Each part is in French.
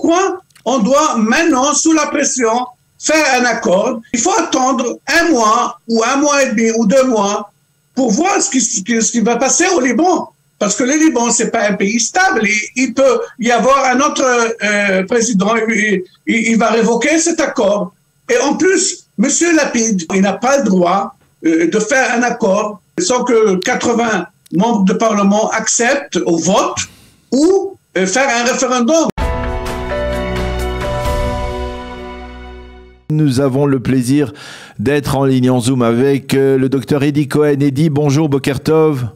pourquoi on doit maintenant, sous la pression, faire un accord. Il faut attendre 1 mois ou 1 mois et demi ou 2 mois pour voir ce qui va passer au Liban. Parce que le Liban, c'est pas un pays stable. Il peut y avoir un autre président, il va révoquer cet accord. Et en plus, M. Lapid, il n'a pas le droit de faire un accord sans que 80 membres de Parlement acceptent au vote ou faire un référendum. Nous avons le plaisir d'être en ligne en Zoom avec le docteur Edi Cohen. Edi, bonjour, Boker Tov.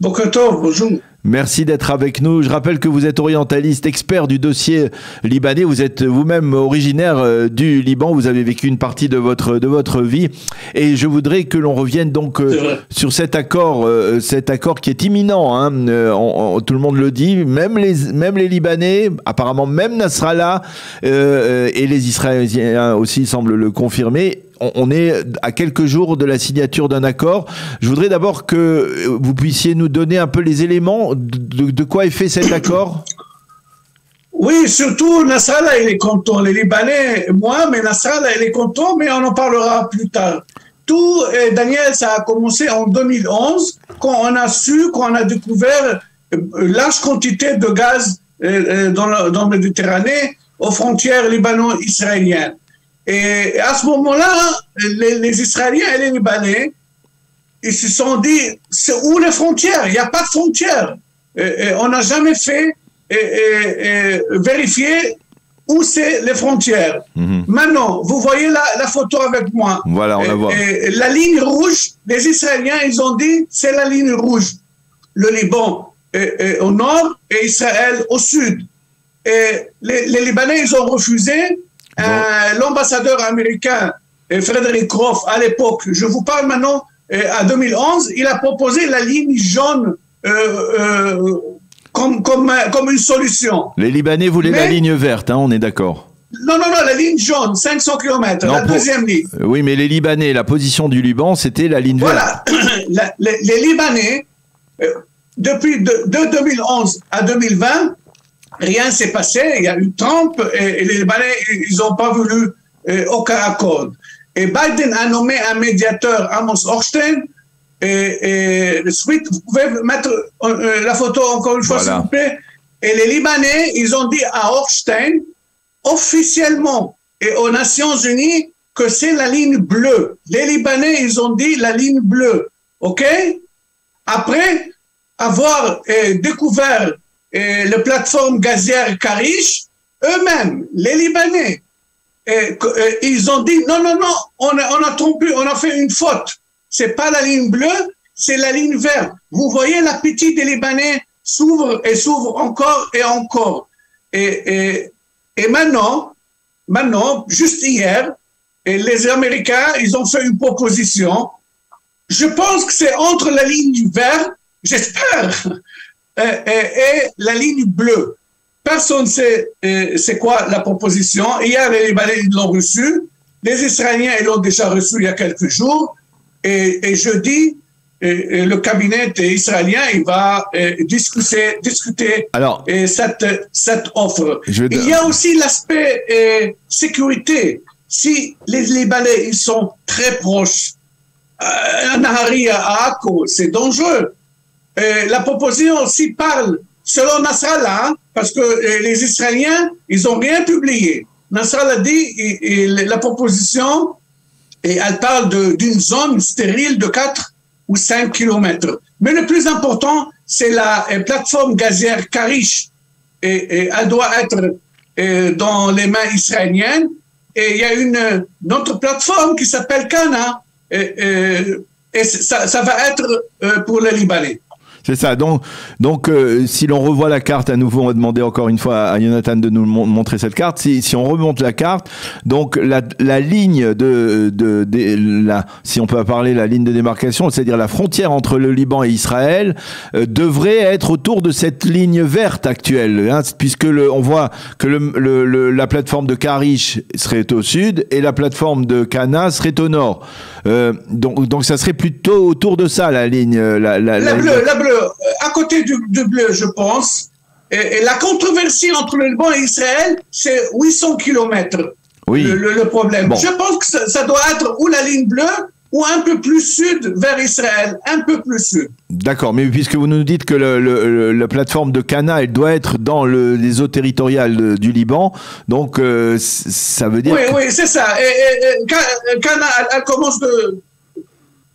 Boker Tov, bonjour. Merci d'être avec nous. Je rappelle que vous êtes orientaliste, expert du dossier libanais. Vous êtes vous-même originaire du Liban. Vous avez vécu une partie de votre vie. Et je voudrais que l'on revienne donc sur cet accord qui est imminent. Hein. Tout le monde le dit, même les Libanais, apparemment même Nasrallah et les Israéliens aussi semblent le confirmer. On est à quelques jours de la signature d'un accord. Je voudrais d'abord que vous puissiez nous donner un peu les éléments de quoi est fait cet accord. Oui, surtout Nasrallah, il est content. Les Libanais, moi, mais Nasrallah, il est content, mais on en parlera plus tard. Tout, Daniel, ça a commencé en 2011, quand on a découvert large quantité de gaz dans la Méditerranée, aux frontières libano-israéliennes. Et à ce moment-là, les Israéliens et les Libanais, ils se sont dit, c'est où les frontières? Il n'y a pas de frontières. On n'a jamais fait vérifier où c'est les frontières. Maintenant, vous voyez la photo avec moi. Voilà, on la voit. La ligne rouge, les Israéliens, ils ont dit, c'est la ligne rouge. Le Liban au nord et Israël au sud. Et les Libanais, ils ont refusé. L'ambassadeur américain Frédéric Croft, à l'époque, je vous parle maintenant, à 2011, il a proposé la ligne jaune comme une solution. Les Libanais voulaient la ligne verte, hein, on est d'accord. Non, la ligne jaune, 500 km, deuxième ligne. Oui, mais les Libanais, la position du Liban, c'était la ligne verte. Voilà, les Libanais, depuis de 2011 à 2020, rien ne s'est passé, il y a eu Trump et les Libanais, ils n'ont pas voulu aucun accord. Et Biden a nommé un médiateur, Amos Hochstein, et suite, vous pouvez mettre la photo encore une fois, s'il vous plaît. Et les Libanais, ils ont dit à Hochstein, officiellement et aux Nations Unies, que c'est la ligne bleue. Les Libanais, ils ont dit la ligne bleue. OK? Après avoir découvert les plateformes gazières Karish, eux-mêmes, les Libanais, ils ont dit non, on a trompé, on a fait une faute. C'est pas la ligne bleue, c'est la ligne verte. Vous voyez l'appétit des Libanais s'ouvre et s'ouvre encore et encore. Et maintenant, juste hier, les Américains, ils ont fait une proposition. Je pense que c'est entre la ligne verte, j'espère, et la ligne bleue. Personne ne sait c'est quoi la proposition. Hier, les Libanais l'ont reçue. Les Israéliens l'ont déjà reçue il y a quelques jours. Et jeudi, le cabinet israélien il va discuter cette offre. Il y a aussi l'aspect sécurité. Si les Libanais ils sont très proches, à Naharia, à Akko, c'est dangereux. La proposition aussi parle, selon Nasrallah, parce que les Israéliens, ils n'ont rien publié. Nasrallah dit, la proposition, et elle parle d'une zone stérile de 4 ou 5 kilomètres. Mais le plus important, c'est la plateforme gazière Karish. Et elle doit être dans les mains israéliennes. Et il y a une autre plateforme qui s'appelle Cana. Et ça va être pour les Libanais. C'est ça. Donc si l'on revoit la carte à nouveau, on va demander encore une fois à Jonathan de nous montrer cette carte. Si on remonte la carte, donc la ligne si on peut parler la ligne de démarcation, c'est-à-dire la frontière entre le Liban et Israël, devrait être autour de cette ligne verte actuelle, hein, puisque on voit que la plateforme de Karish serait au sud et la plateforme de Cana serait au nord. Donc ça serait plutôt autour de ça la ligne. La bleue. À côté du bleu, je pense. Et la controversie entre le Liban et Israël, c'est 800 kilomètres. Oui. Le problème. Bon. Je pense que ça doit être ou la ligne bleue ou un peu plus sud vers Israël, un peu plus sud. D'accord, mais puisque vous nous dites que la plateforme de Cana, elle doit être dans les eaux territoriales du Liban, donc ça veut dire... Oui, oui, c'est ça. Et Cana, elle commence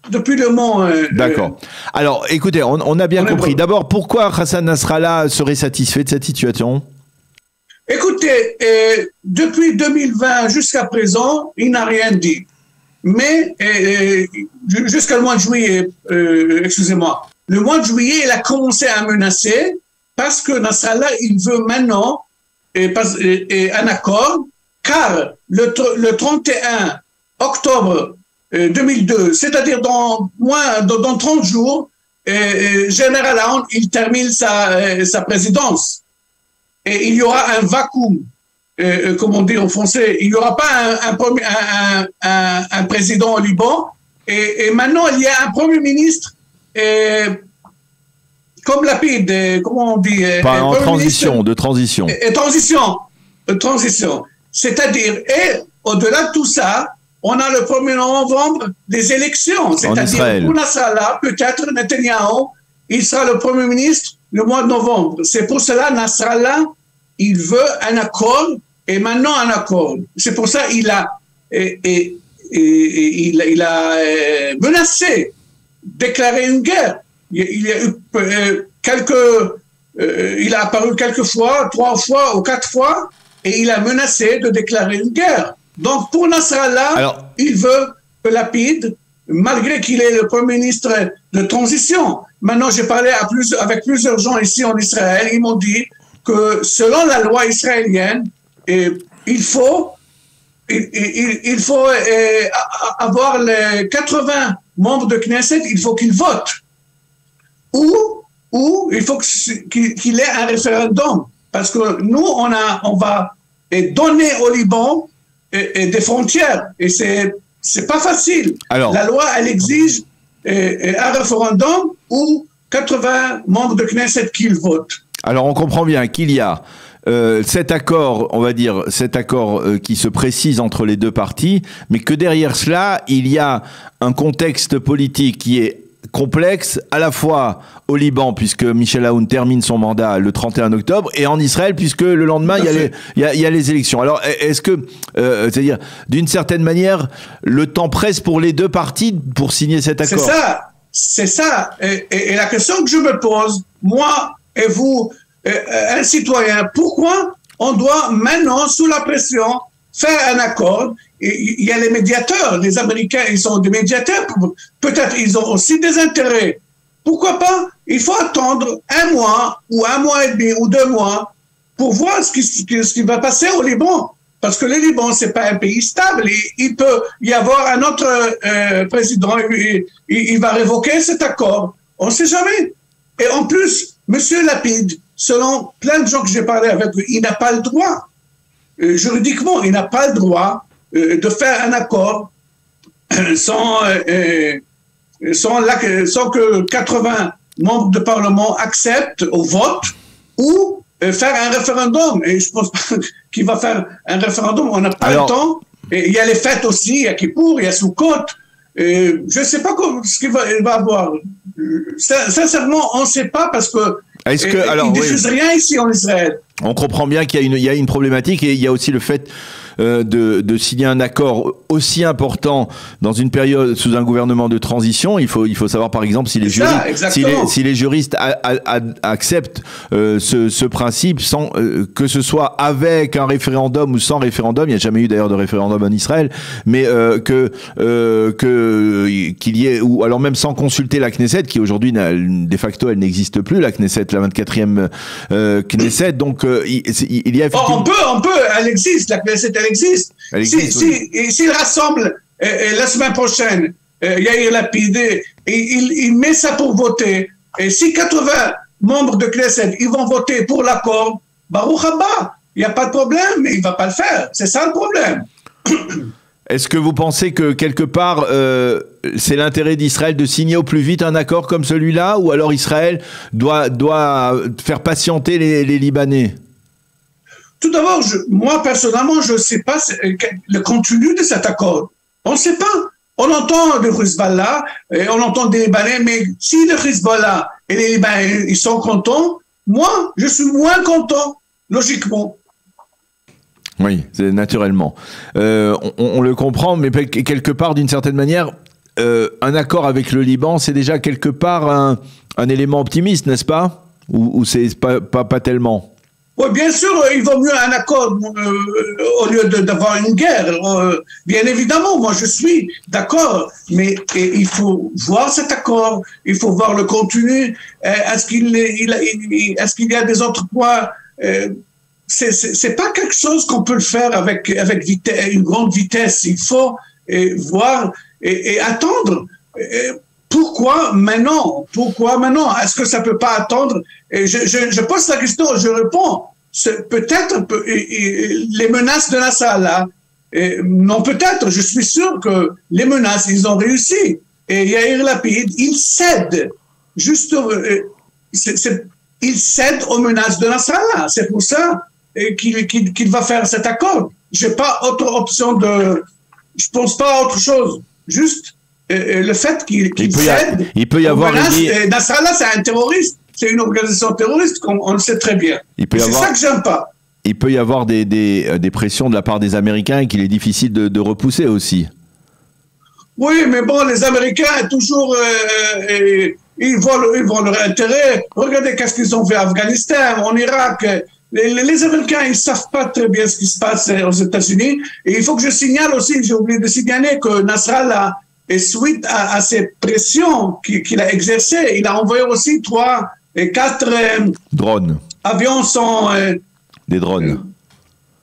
depuis le mont. D'accord. Alors, écoutez, on a bien compris. D'abord, pourquoi Hassan Nasrallah serait satisfait de cette situation? Écoutez, depuis 2020 jusqu'à présent, il n'a rien dit. Mais jusqu'à le mois de juillet, excusez-moi, le mois de juillet, il a commencé à menacer parce que Nasrallah, il veut maintenant un accord, car le 31 octobre 2002, c'est-à-dire dans 30 jours, Général Aoun, il termine sa présidence. Et il y aura un vacuum. Comme on dit en français, il n'y aura pas un président au Liban. Et maintenant, il y a un premier ministre comme Lapid, comment on dit en transition, de transition. Transition. C'est-à-dire, et au-delà de tout ça, on a le 1er novembre des élections. C'est-à-dire, pour Nasrallah, peut-être Netanyahu, il sera le Premier ministre le mois de novembre. C'est pour cela, Nasrallah, il veut un accord. Et maintenant, un accord. C'est pour ça qu'il a, il a menacé, déclaré une guerre. Il y a eu il a apparu quelques fois, 3 fois ou 4 fois, et il a menacé de déclarer une guerre. Donc, pour Nasrallah, il veut que Lapid, malgré qu'il est le Premier ministre de transition. Maintenant, j'ai parlé avec plusieurs gens ici en Israël, ils m'ont dit que selon la loi israélienne, il faut avoir les 80 membres de Knesset, il faut qu'ils votent. Ou il faut qu'il ait un référendum. Parce que nous, on va donner au Liban des frontières. Et c'est pas facile. Alors, la loi, elle exige un référendum ou 80 membres de Knesset qui votent. Alors, on comprend bien qu'il y a cet accord, on va dire, qui se précise entre les deux parties, mais que derrière cela, il y a un contexte politique qui est complexe, à la fois au Liban, puisque Michel Aoun termine son mandat le 31 octobre, et en Israël, puisque le lendemain, il y a les élections. Alors, est-ce que, c'est-à-dire, d'une certaine manière, le temps presse pour les deux parties pour signer cet accord? C'est ça. Et la question que je me pose, moi et vous, un citoyen, pourquoi on doit maintenant, sous la pression, faire un accord? Il y a les médiateurs, les Américains, ils sont des médiateurs, peut-être ils ont aussi des intérêts. Pourquoi pas? Il faut attendre 1 mois ou 1 mois et demi ou 2 mois pour voir ce qui va passer au Liban. Parce que le Liban, c'est pas un pays stable. Il peut y avoir un autre président, il va révoquer cet accord. On ne sait jamais. Et en plus, Monsieur Lapid, selon plein de gens que j'ai parlé avec lui, il n'a pas le droit, juridiquement, il n'a pas le droit de faire un accord sans que 80 membres de Parlement acceptent au vote ou faire un référendum. Et je pense pas qu'il va faire un référendum, on n'a pas le temps. Et il y a les fêtes aussi, il y a Kippour, il y a Sukkot. Je ne sais pas ce qu'il va avoir. Sincèrement, on ne sait pas parce que il ne diffuse rien ici en Israël. On comprend bien qu'il y a une problématique et il y a aussi le fait de signer un accord aussi important dans une période sous un gouvernement de transition. Il faut savoir par exemple si les juristes acceptent ce principe sans que ce soit avec un référendum ou sans référendum. Il n'y a jamais eu d'ailleurs de référendum en Israël, mais qu'il y ait, ou alors même sans consulter la Knesset, qui aujourd'hui de facto elle n'existe plus, la Knesset, la 24e Knesset. Donc il y a effectivement... On peut, elle existe, la Knesset, elle existe. S'il rassemble la semaine prochaine Yair Lapid et il met ça pour voter, et si 80 membres de Knesset ils vont voter pour l'accord, Baruch Haba, il n'y a pas de problème, mais il ne va pas le faire. C'est ça le problème. Est-ce que vous pensez que quelque part, c'est l'intérêt d'Israël de signer au plus vite un accord comme celui-là, ou alors Israël doit faire patienter les Libanais? Tout d'abord, moi personnellement, je ne sais pas le contenu de cet accord. On ne sait pas. On entend le Hezbollah, on entend des Libanais, mais si le Hezbollah et les Libanais ils sont contents, moi, je suis moins content, logiquement. Oui, c'est naturellement. On le comprend, mais quelque part, d'une certaine manière, un accord avec le Liban, c'est déjà quelque part un élément optimiste, n'est-ce pas? Ou c'est pas tellement? Oui, bien sûr, il vaut mieux un accord au lieu d'avoir une guerre. Bien évidemment, moi je suis d'accord, mais il faut voir cet accord, il faut voir le contenu. Est-ce qu'il y a des autres points? C'est pas quelque chose qu'on peut le faire avec une grande vitesse. Il faut voir et attendre. Pourquoi maintenant? Est-ce que ça peut pas attendre? Et je pose la question, je réponds. Peut-être les menaces de Nasrallah. Non, peut-être. Je suis sûr que les menaces, ils ont réussi. Et Yair Lapid, il cède. Juste, il cède aux menaces de Nasrallah. C'est pour ça qu'il va faire cet accord. J'ai pas autre option je pense pas à autre chose. Juste le fait qu'il cède. Il peut y avoir. Nasrallah, c'est un terroriste. C'est une organisation terroriste, on le sait très bien. C'est ça que j'aime pas. Il peut y avoir des pressions de la part des Américains qu'il est difficile de repousser aussi. Oui, mais bon, les Américains, toujours, ils voient leur intérêt. Regardez qu'est-ce qu'ils ont fait en Afghanistan, en Irak. Les Américains, ils ne savent pas très bien ce qui se passe aux États-Unis. Et il faut que je signale aussi, j'ai oublié de signaler que Nasrallah, et suite à ces pressions qu'il a exercées, il a envoyé aussi 3 et 4 drones. Avions des drones.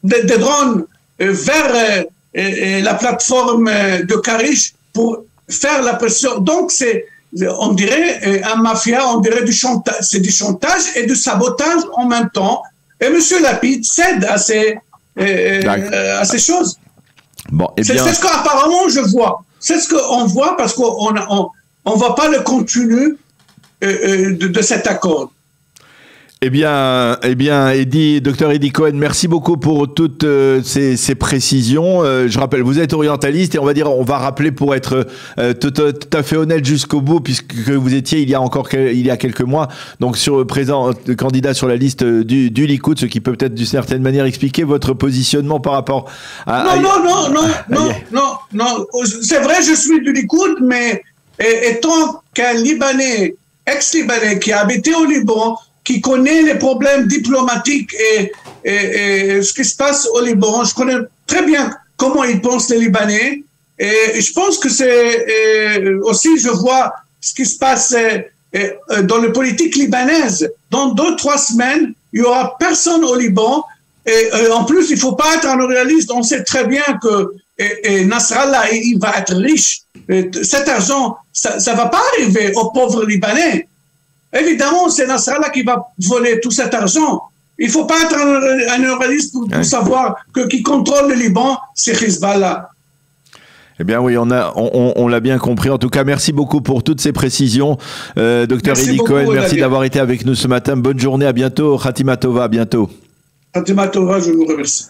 Des drones vers la plateforme de Karish pour faire la pression. Donc, on dirait un mafia, on dirait du chantage. C'est du chantage et du sabotage en même temps. Et M. Lapid cède à ces choses. Bon, c'est ce qu'apparemment je vois. C'est ce qu'on voit parce qu'on ne voit pas le contenu de cet accord. Eh bien, Dr Eddie Cohen, merci beaucoup pour toutes ces précisions. Je rappelle, vous êtes orientaliste et on va rappeler pour être tout à fait honnête jusqu'au bout, puisque vous étiez il y a quelques mois, donc présent candidat sur la liste du Likoud, ce qui peut peut-être d'une certaine manière expliquer votre positionnement par rapport à... Non. C'est vrai, je suis du Likoud, mais étant qu'un Libanais, ex-Libanais qui a habité au Liban, qui connaît les problèmes diplomatiques et ce qui se passe au Liban. Je connais très bien comment ils pensent les Libanais. Et je pense que c'est aussi, je vois ce qui se passe dans la politique libanaise. Dans 2-3 semaines, il n'y aura personne au Liban. Et en plus, il ne faut pas être un réaliste. On sait très bien que Nasrallah, il va être riche. Cet argent, ça ne va pas arriver aux pauvres Libanais. Évidemment, c'est Nasrallah qui va voler tout cet argent. Il ne faut pas être un réaliste pour savoir que qui contrôle le Liban, c'est Hezbollah. Eh bien oui, on l'a bien compris. En tout cas, merci beaucoup pour toutes ces précisions. Dr Eddie Cohen, merci d'avoir été avec nous ce matin. Bonne journée, à bientôt. Khatima Tova, à bientôt. Khatima Tova, je vous remercie.